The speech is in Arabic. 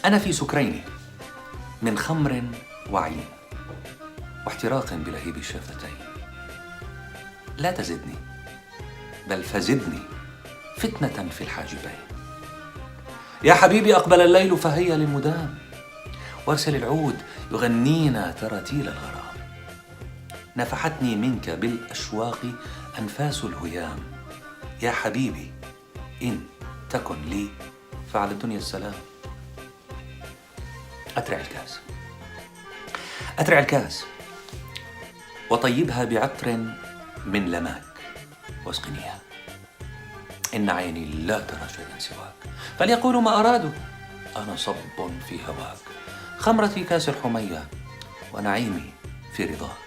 أنا في سكرين من خمر وعين واحتراق بلهيب الشفتين. لا تزدني بل فزدني فتنة في الحاجبين. يا حبيبي أقبل الليل فهيا للمدام، وارسل العود يغنينا تراتيل الغرام. نفحتني منك بالأشواق أنفاس الهيام. يا حبيبي إن تكن لي فعلى الدنيا السلام. أترع الكاس، أترع الكاس وطيبها بعطر من لماك واسقنيها. إن عيني لا ترى شيئا سواك، فليقولوا ما أرادوا، أنا صب في هواك. خمرتي كاس الحمية ونعيمي في رضاك.